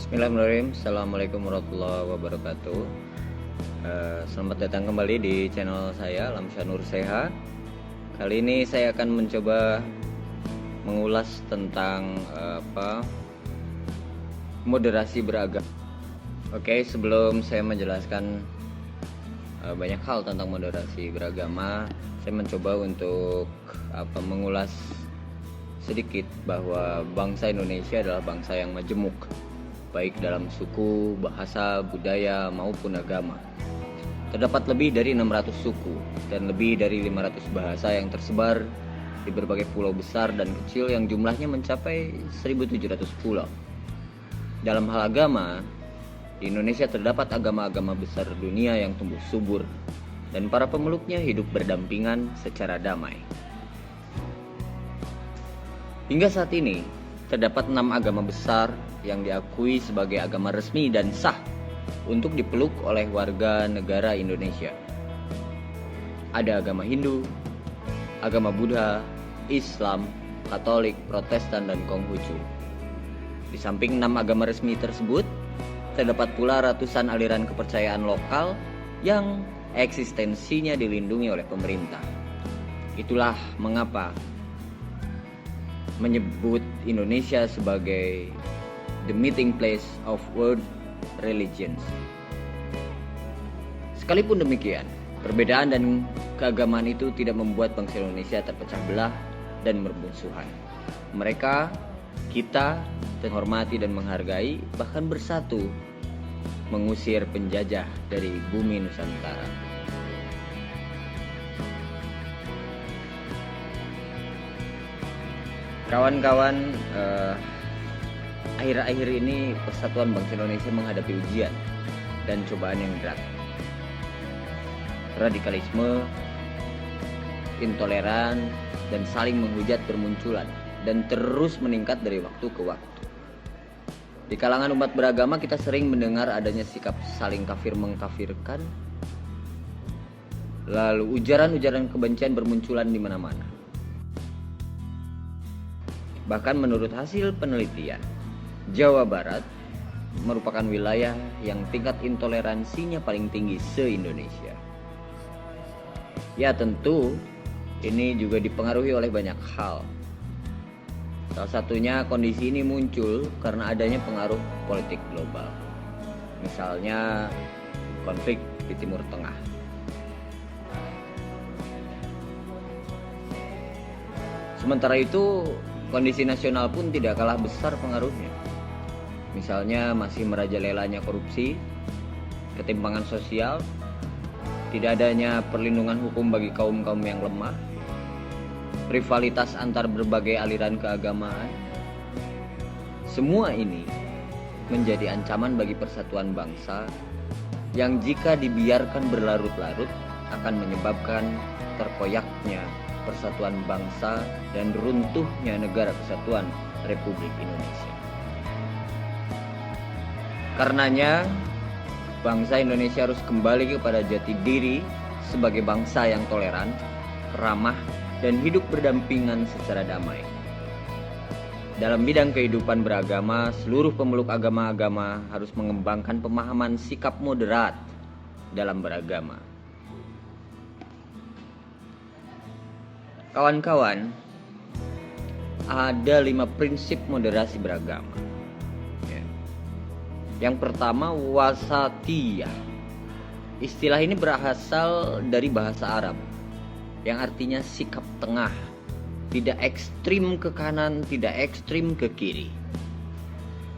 Bismillahirrahmanirrahim. Assalamualaikum warahmatullahi wabarakatuh. Selamat datang kembali di channel saya, Lamsyah Nur Seha. Kali ini saya akan mencoba mengulas tentang moderasi beragama. Oke, sebelum saya menjelaskan banyak hal tentang moderasi beragama, saya mencoba untuk mengulas sedikit bahwa bangsa Indonesia adalah bangsa yang majemuk, baik dalam suku, bahasa, budaya, maupun agama. Terdapat lebih dari 600 suku dan lebih dari 500 bahasa yang tersebar di berbagai pulau besar dan kecil yang jumlahnya mencapai 1.700 pulau. Dalam hal agama, di Indonesia terdapat agama-agama besar dunia yang tumbuh subur dan para pemeluknya hidup berdampingan secara damai. Hingga saat ini, terdapat 6 agama besar yang diakui sebagai agama resmi dan sah untuk dipeluk oleh warga negara Indonesia. Ada agama Hindu, agama Buddha, Islam, Katolik, Protestan, dan Konghucu. Di samping 6 agama resmi tersebut, terdapat pula ratusan aliran kepercayaan lokal yang eksistensinya dilindungi oleh pemerintah. Itulah mengapa menyebut Indonesia sebagai the meeting place of world religions. Sekalipun demikian, perbedaan dan keagamaan itu tidak membuat bangsa Indonesia terpecah belah dan bermusuhan. Mereka, kita, menghormati dan menghargai, bahkan bersatu mengusir penjajah dari bumi Nusantara. Kawan-kawan, akhir-akhir ini persatuan bangsa Indonesia menghadapi ujian dan cobaan yang berat. Radikalisme, intoleran, dan saling menghujat bermunculan dan terus meningkat dari waktu ke waktu. Di kalangan umat beragama kita sering mendengar adanya sikap saling kafir mengkafirkan, lalu ujaran-ujaran kebencian bermunculan di mana-mana. Bahkan menurut hasil penelitian, Jawa Barat merupakan wilayah yang tingkat intoleransinya paling tinggi se-Indonesia. Ya tentu, ini juga dipengaruhi oleh banyak hal. Salah satunya kondisi ini muncul karena adanya pengaruh politik global. Misalnya konflik di Timur Tengah. Sementara itu, kondisi nasional pun tidak kalah besar pengaruhnya. Misalnya masih merajalelanya korupsi, ketimpangan sosial, tidak adanya perlindungan hukum bagi kaum-kaum yang lemah, rivalitas antar berbagai aliran keagamaan. Semua ini menjadi ancaman bagi persatuan bangsa yang jika dibiarkan berlarut-larut akan menyebabkan terkoyaknya persatuan bangsa dan runtuhnya negara kesatuan Republik Indonesia. Karenanya, bangsa Indonesia harus kembali kepada jati diri sebagai bangsa yang toleran, ramah, dan hidup berdampingan secara damai. Dalam bidang kehidupan beragama, seluruh pemeluk agama-agama harus mengembangkan pemahaman sikap moderat dalam beragama. Kawan-kawan, ada 5 prinsip moderasi beragama. Yang pertama, wasatiyah. Istilah ini berasal dari bahasa Arab yang artinya sikap tengah, tidak ekstrim ke kanan, tidak ekstrim ke kiri,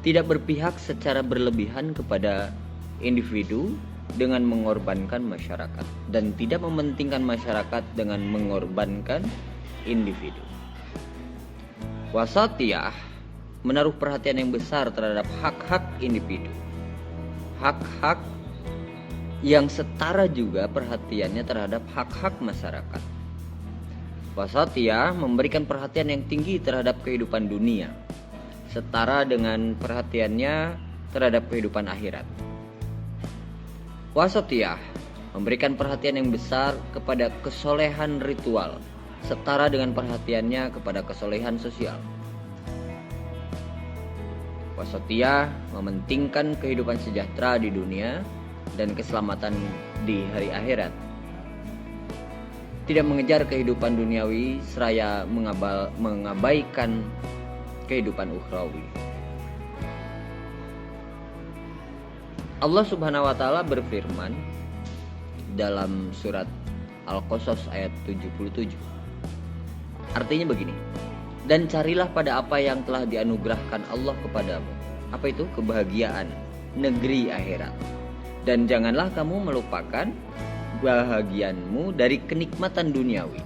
tidak berpihak secara berlebihan kepada individu dengan mengorbankan masyarakat, dan tidak mementingkan masyarakat dengan mengorbankan individu. Wasatiyah menaruh perhatian yang besar terhadap hak-hak individu, hak-hak yang setara juga perhatiannya terhadap hak-hak masyarakat. Wasatiyah memberikan perhatian yang tinggi terhadap kehidupan dunia, setara dengan perhatiannya terhadap kehidupan akhirat. Wasatiyah memberikan perhatian yang besar kepada kesolehan ritual, setara dengan perhatiannya kepada kesolehan sosial. Wasatiyah mementingkan kehidupan sejahtera di dunia dan keselamatan di hari akhirat. Tidak mengejar kehidupan duniawi seraya mengabaikan kehidupan ukhrawi. Allah Subhanahu wa taala berfirman dalam surat Al-Qasas ayat 77. Artinya begini. Dan carilah pada apa yang telah dianugerahkan Allah kepadamu. Apa itu? Kebahagiaan negeri akhirat. Dan janganlah kamu melupakan bahagianmu dari kenikmatan duniawi.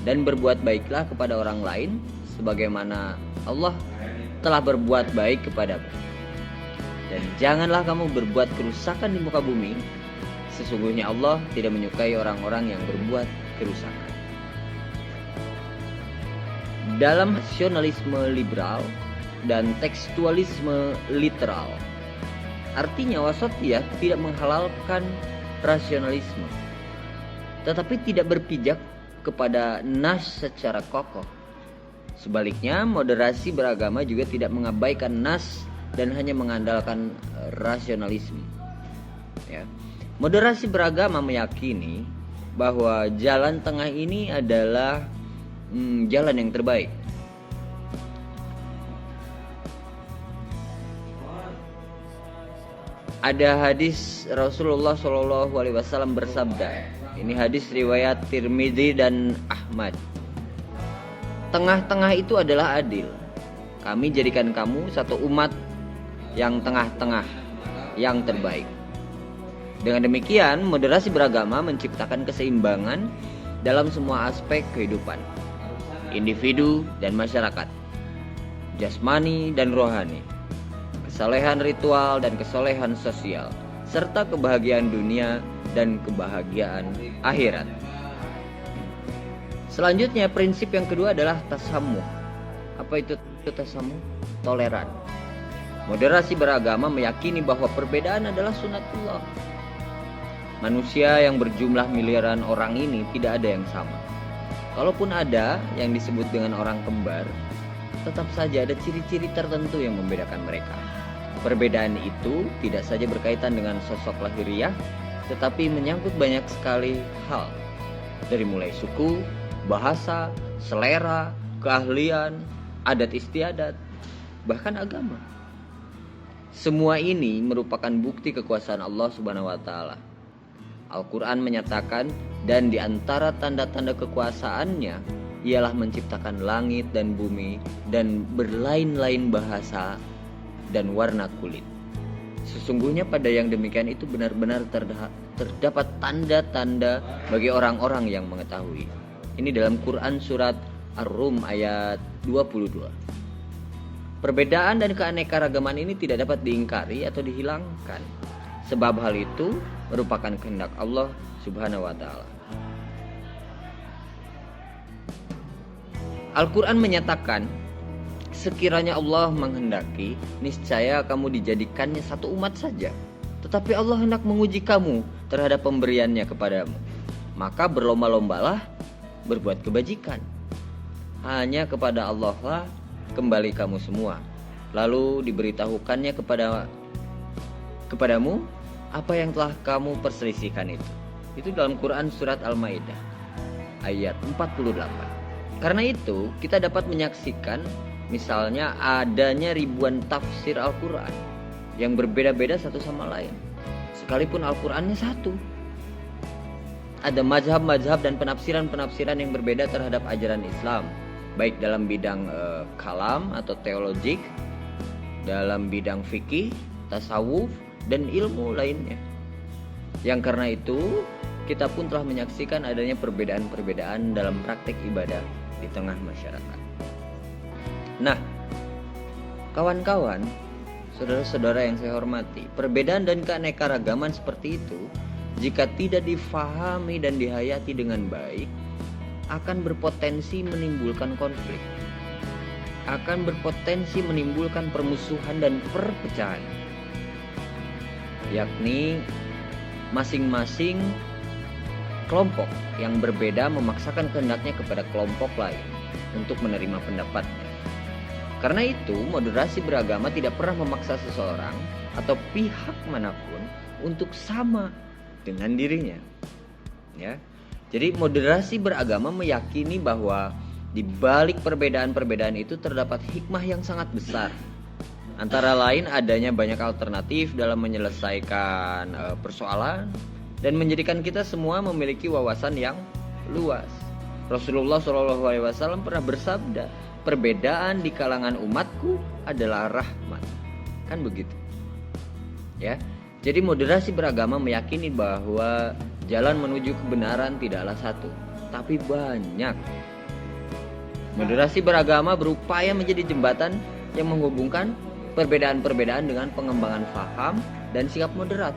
Dan berbuat baiklah kepada orang lain sebagaimana Allah telah berbuat baik kepadamu. Dan janganlah kamu berbuat kerusakan di muka bumi. Sesungguhnya Allah tidak menyukai orang-orang yang berbuat kerusakan. Dalam rasionalisme liberal dan tekstualisme literal, artinya wasatiyah tidak menghalalkan rasionalisme, tetapi tidak berpijak kepada nas secara kokoh. Sebaliknya, moderasi beragama juga tidak mengabaikan nas dan hanya mengandalkan rasionalisme. Ya. Moderasi beragama meyakini bahwa jalan tengah ini adalah jalan yang terbaik. Ada hadis Rasulullah SAW bersabda. Ini hadis riwayat Tirmidzi dan Ahmad. Tengah-tengah itu adalah adil. Kami jadikan kamu satu umat yang tengah-tengah, yang terbaik. Dengan demikian, moderasi beragama menciptakan keseimbangan dalam semua aspek kehidupan individu dan masyarakat, jasmani dan rohani, kesalehan ritual dan kesolehan sosial, serta kebahagiaan dunia dan kebahagiaan akhirat. Selanjutnya, prinsip yang kedua adalah tasamuh. Apa itu tasamuh? Toleran. Moderasi beragama meyakini bahwa perbedaan adalah sunatullah. Manusia yang berjumlah miliaran orang ini tidak ada yang sama. Kalaupun ada yang disebut dengan orang kembar, tetap saja ada ciri-ciri tertentu yang membedakan mereka. Perbedaan itu tidak saja berkaitan dengan sosok lahiriah, tetapi menyangkut banyak sekali hal. Dari mulai suku, bahasa, selera, keahlian, adat istiadat, bahkan agama. Semua ini merupakan bukti kekuasaan Allah Subhanahu wa taala. Al-Quran menyatakan, dan di antara tanda-tanda kekuasaannya ialah menciptakan langit dan bumi dan berlain-lain bahasa dan warna kulit. Sesungguhnya pada yang demikian itu benar-benar terdapat tanda-tanda bagi orang-orang yang mengetahui. Ini dalam Quran surat Ar-Rum ayat 22. Perbedaan dan keanekaragaman ini tidak dapat diingkari atau dihilangkan, sebab hal itu merupakan kehendak Allah Subhanahu wa taala. Al-Quran menyatakan, sekiranya Allah menghendaki, niscaya kamu dijadikannya satu umat saja. Tetapi Allah hendak menguji kamu terhadap pemberiannya kepadamu. Maka berlomba-lombalah berbuat kebajikan. Hanya kepada Allah lah kembali kamu semua. Lalu diberitahukannya kepadamu apa yang telah kamu perselisihkan itu. Itu dalam Quran surat Al-Maidah ayat 48. Karena itu kita dapat menyaksikan misalnya adanya ribuan tafsir Al-Quran yang berbeda-beda satu sama lain, sekalipun Al-Qurannya satu. Ada mazhab-mazhab dan penafsiran-penafsiran yang berbeda terhadap ajaran Islam, baik dalam bidang kalam atau teologik, dalam bidang fikih, tasawuf, dan ilmu lainnya. Yang karena itu kita pun telah menyaksikan adanya perbedaan-perbedaan dalam praktek ibadah di tengah masyarakat. Nah, kawan-kawan, saudara-saudara yang saya hormati, perbedaan dan keanekaragaman seperti itu jika tidak difahami dan dihayati dengan baik akan berpotensi menimbulkan konflik, akan berpotensi menimbulkan permusuhan dan perpecahan, yakni masing-masing kelompok yang berbeda memaksakan kehendaknya kepada kelompok lain untuk menerima pendapatnya. Karena itu, moderasi beragama tidak pernah memaksa seseorang atau pihak manapun untuk sama dengan dirinya. Ya. Jadi moderasi beragama meyakini bahwa di balik perbedaan-perbedaan itu terdapat hikmah yang sangat besar. Antara lain adanya banyak alternatif dalam menyelesaikan persoalan dan menjadikan kita semua memiliki wawasan yang luas. Rasulullah SAW pernah bersabda, perbedaan di kalangan umatku adalah rahmat. Kan begitu. Ya. Jadi moderasi beragama meyakini bahwa jalan menuju kebenaran tidaklah satu, tapi banyak. Moderasi beragama berupaya menjadi jembatan yang menghubungkan perbedaan-perbedaan dengan pengembangan faham dan sikap moderat,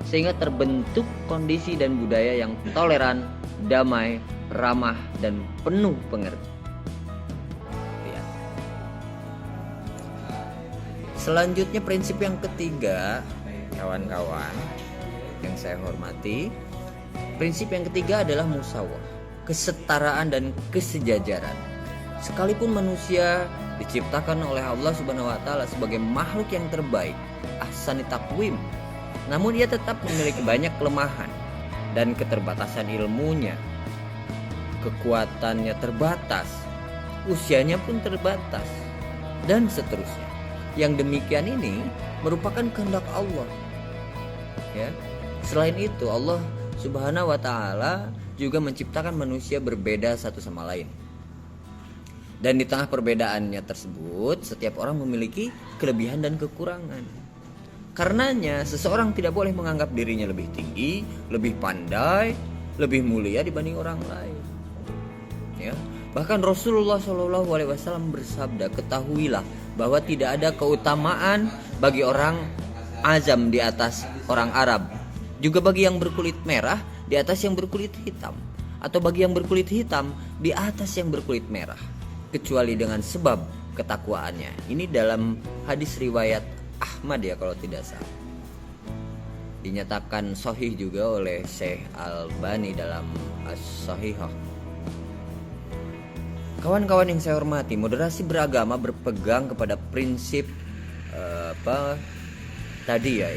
sehingga terbentuk kondisi dan budaya yang toleran, damai, ramah, dan penuh pengertian. Selanjutnya prinsip yang ketiga, kawan-kawan yang saya hormati, prinsip yang ketiga adalah musyawarah, kesetaraan dan kesejajaran. Sekalipun manusia diciptakan oleh Allah Subhanahu wa taala sebagai makhluk yang terbaik, ahsani taqwim, namun ia tetap memiliki banyak kelemahan dan keterbatasan ilmunya. Kekuatannya terbatas, usianya pun terbatas, dan seterusnya. Yang demikian ini merupakan kehendak Allah. Ya. Selain itu, Allah Subhanahu wa taala juga menciptakan manusia berbeda satu sama lain. Dan di tengah perbedaannya tersebut, setiap orang memiliki kelebihan dan kekurangan. Karenanya, seseorang tidak boleh menganggap dirinya lebih tinggi, lebih pandai, lebih mulia dibanding orang lain. Ya. Bahkan Rasulullah SAW bersabda, ketahuilah bahwa tidak ada keutamaan bagi orang Azam di atas orang Arab, juga bagi yang berkulit merah di atas yang berkulit hitam, atau bagi yang berkulit hitam di atas yang berkulit merah, kecuali dengan sebab ketakwaannya. Ini dalam hadis riwayat Ahmad ya kalau tidak salah. Dinyatakan sahih juga oleh Syekh Albani dalam As-Sahihah. Kawan-kawan yang saya hormati, moderasi beragama berpegang kepada prinsip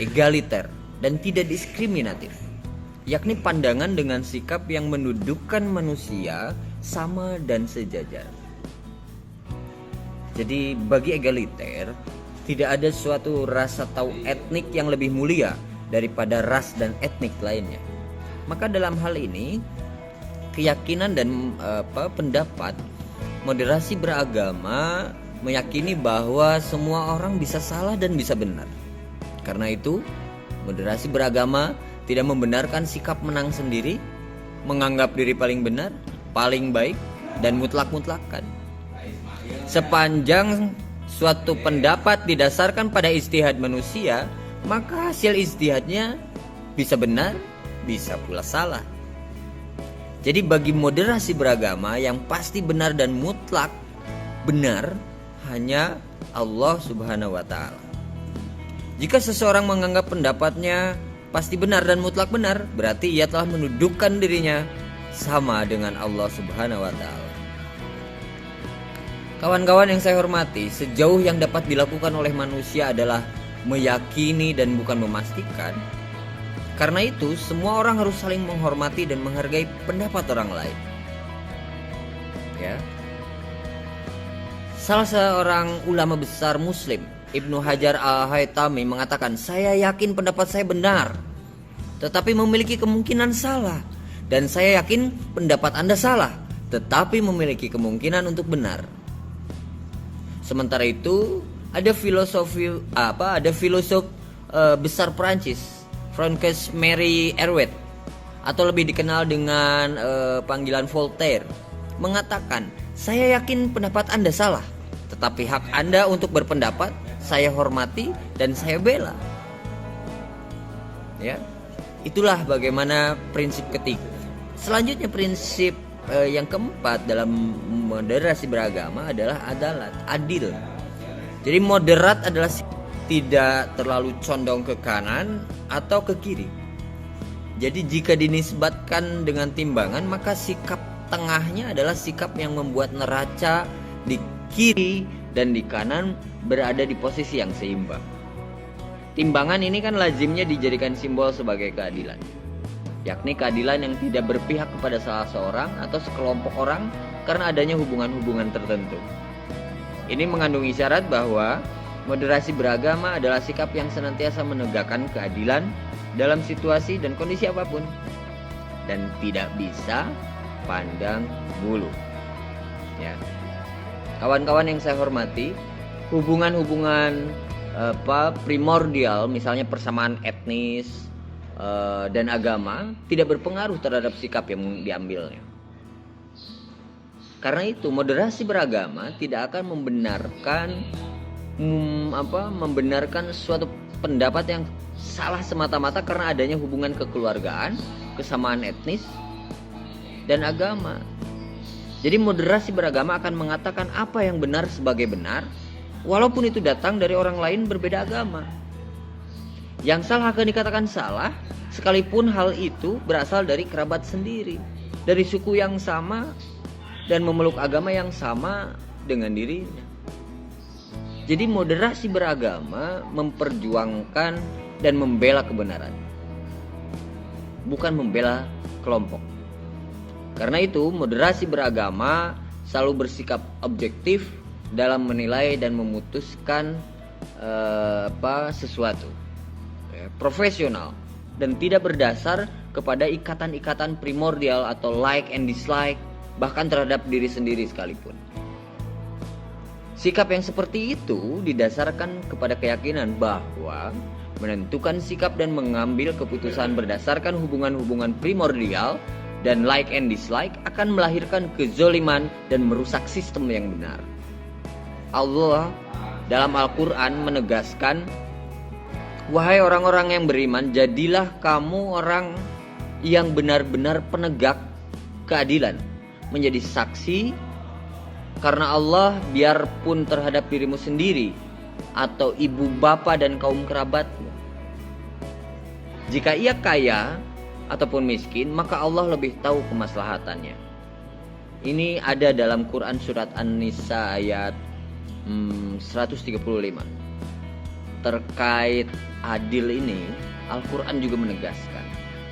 egaliter dan tidak diskriminatif, yakni pandangan dengan sikap yang mendudukkan manusia sama dan sejajar. Jadi bagi egaliter tidak ada suatu ras atau etnik yang lebih mulia daripada ras dan etnik lainnya. Maka dalam hal ini keyakinan dan pendapat moderasi beragama meyakini bahwa semua orang bisa salah dan bisa benar. Karena itu, moderasi beragama tidak membenarkan sikap menang sendiri, menganggap diri paling benar, paling baik, dan mutlak-mutlakan. Sepanjang suatu pendapat didasarkan pada ijtihad manusia, maka hasil ijtihadnya bisa benar, bisa pula salah. Jadi bagi moderasi beragama yang pasti benar dan mutlak benar hanya Allah Subhanahu wa taala. Jika seseorang menganggap pendapatnya pasti benar dan mutlak benar, berarti ia telah menundukkan dirinya sama dengan Allah Subhanahu wa taala. Kawan-kawan yang saya hormati, sejauh yang dapat dilakukan oleh manusia adalah meyakini dan bukan memastikan. Karena itu, semua orang harus saling menghormati dan menghargai pendapat orang lain. Ya. Salah seorang ulama besar Muslim, Ibnu Hajar Al-Haytami mengatakan, saya yakin pendapat saya benar, tetapi memiliki kemungkinan salah. Dan saya yakin pendapat Anda salah, tetapi memiliki kemungkinan untuk benar. Sementara itu, ada filosof besar Prancis, Francois Marie Arouet, atau lebih dikenal dengan panggilan Voltaire, mengatakan, saya yakin pendapat Anda salah, tetapi hak Anda untuk berpendapat saya hormati dan saya bela. Ya, itulah bagaimana prinsip ketiga. Selanjutnya prinsip yang keempat dalam moderasi beragama adalah adil. Jadi moderat adalah tidak terlalu condong ke kanan atau ke kiri. Jadi jika dinisbatkan dengan timbangan, maka sikap tengahnya adalah sikap yang membuat neraca di kiri dan di kanan berada di posisi yang seimbang. Timbangan ini kan lazimnya dijadikan simbol sebagai keadilan, yakni keadilan yang tidak berpihak kepada salah seorang atau sekelompok orang karena adanya hubungan-hubungan tertentu. Ini mengandung isyarat bahwa moderasi beragama adalah sikap yang senantiasa menegakkan keadilan dalam situasi dan kondisi apapun, dan tidak bisa pandang bulu. Ya, kawan-kawan yang saya hormati, hubungan-hubungan primordial, misalnya persamaan etnis dan agama, tidak berpengaruh terhadap sikap yang diambilnya. Karena itu moderasi beragama tidak akan membenarkan suatu pendapat yang salah semata-mata karena adanya hubungan kekeluargaan, kesamaan etnis, dan agama. Jadi moderasi beragama akan mengatakan apa yang benar sebagai benar, walaupun itu datang dari orang lain berbeda agama. Yang salah akan dikatakan salah, sekalipun hal itu berasal dari kerabat sendiri, dari suku yang sama, dan memeluk agama yang sama dengan dirinya. Jadi moderasi beragama memperjuangkan dan membela kebenaran, bukan membela kelompok. Karena itu moderasi beragama selalu bersikap objektif dalam menilai dan memutuskan sesuatu, profesional, dan tidak berdasar kepada ikatan-ikatan primordial atau like and dislike, bahkan terhadap diri sendiri sekalipun. Sikap yang seperti itu didasarkan kepada keyakinan bahwa menentukan sikap dan mengambil keputusan berdasarkan hubungan-hubungan primordial dan like and dislike akan melahirkan kezoliman dan merusak sistem yang benar. Allah dalam Al-Quran menegaskan, wahai orang-orang yang beriman, jadilah kamu orang yang benar-benar penegak keadilan, menjadi saksi karena Allah, biarpun terhadap dirimu sendiri atau ibu bapa dan kaum kerabatmu. Jika ia kaya ataupun miskin, maka Allah lebih tahu kemaslahatannya. Ini ada dalam Quran surat An-Nisa ayat 135. Terkait adil ini, Al-Quran juga menegaskan,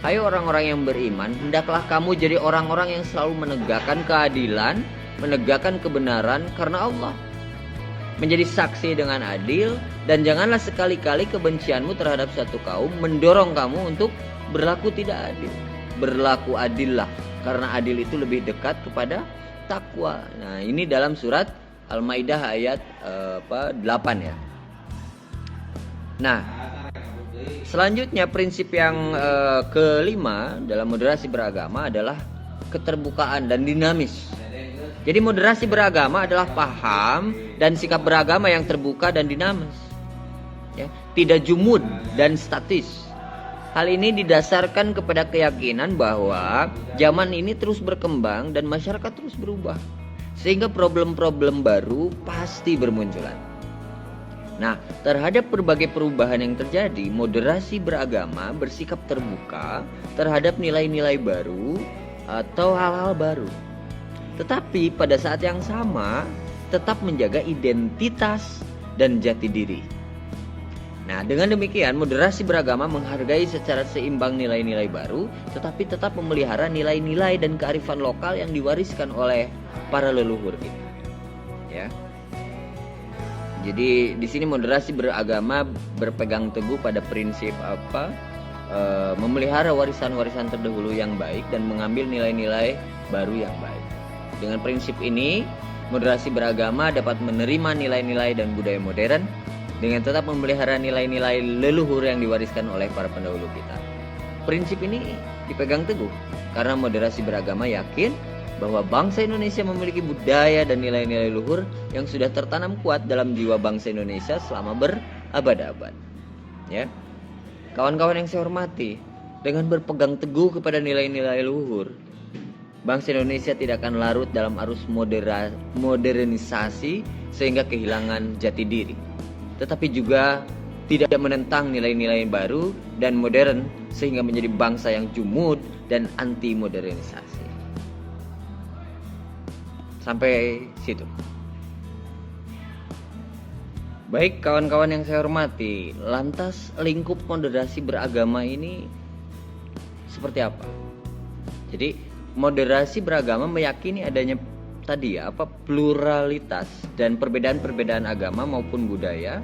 hai orang-orang yang beriman, hendaklah kamu jadi orang-orang yang selalu menegakkan keadilan, menegakkan kebenaran karena Allah, menjadi saksi dengan adil, dan janganlah sekali-kali kebencianmu terhadap satu kaum mendorong kamu untuk berlaku tidak adil. Berlaku adillah, karena adil itu lebih dekat kepada takwa. Nah, ini dalam surat Al-Maidah ayat 8 ya. Nah, selanjutnya prinsip yang kelima dalam moderasi beragama adalah keterbukaan dan dinamis. Jadi moderasi beragama adalah paham dan sikap beragama yang terbuka dan dinamis, ya, tidak jumud dan statis. Hal ini didasarkan kepada keyakinan bahwa zaman ini terus berkembang dan masyarakat terus berubah, sehingga problem-problem baru pasti bermunculan. Nah, terhadap berbagai perubahan yang terjadi, moderasi beragama bersikap terbuka terhadap nilai-nilai baru atau hal-hal baru. Tetapi pada saat yang sama tetap menjaga identitas dan jati diri. Nah, dengan demikian moderasi beragama menghargai secara seimbang nilai-nilai baru, tetapi tetap memelihara nilai-nilai dan kearifan lokal yang diwariskan oleh para leluhur kita. Ya. Jadi di sini moderasi beragama berpegang teguh pada prinsip memelihara warisan-warisan terdahulu yang baik dan mengambil nilai-nilai baru yang baik. Dengan prinsip ini, moderasi beragama dapat menerima nilai-nilai dan budaya modern dengan tetap memelihara nilai-nilai leluhur yang diwariskan oleh para pendahulu kita. Prinsip ini dipegang teguh karena moderasi beragama yakin bahwa bangsa Indonesia memiliki budaya dan nilai-nilai luhur yang sudah tertanam kuat dalam jiwa bangsa Indonesia selama berabad-abad. Ya, kawan-kawan yang saya hormati, dengan berpegang teguh kepada nilai-nilai luhur, bangsa Indonesia tidak akan larut dalam arus modernisasi sehingga kehilangan jati diri, tetapi juga tidak menentang nilai-nilai baru dan modern sehingga menjadi bangsa yang jumud dan anti modernisasi. Sampai situ. Baik kawan-kawan yang saya hormati, lantas lingkup moderasi beragama ini seperti apa? Jadi moderasi beragama meyakini adanya tadi ya, pluralitas dan perbedaan-perbedaan agama maupun budaya,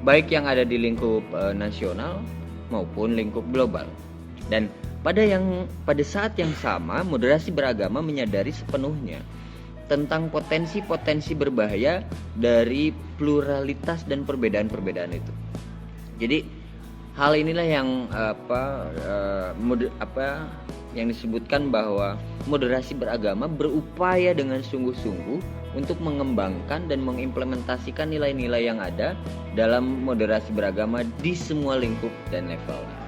baik yang ada di lingkup nasional maupun lingkup global. Dan pada saat yang sama, moderasi beragama menyadari sepenuhnya tentang potensi-potensi berbahaya dari pluralitas dan perbedaan-perbedaan itu. Jadi hal inilah yang yang disebutkan bahwa moderasi beragama berupaya dengan sungguh-sungguh untuk mengembangkan dan mengimplementasikan nilai-nilai yang ada dalam moderasi beragama di semua lingkup dan level.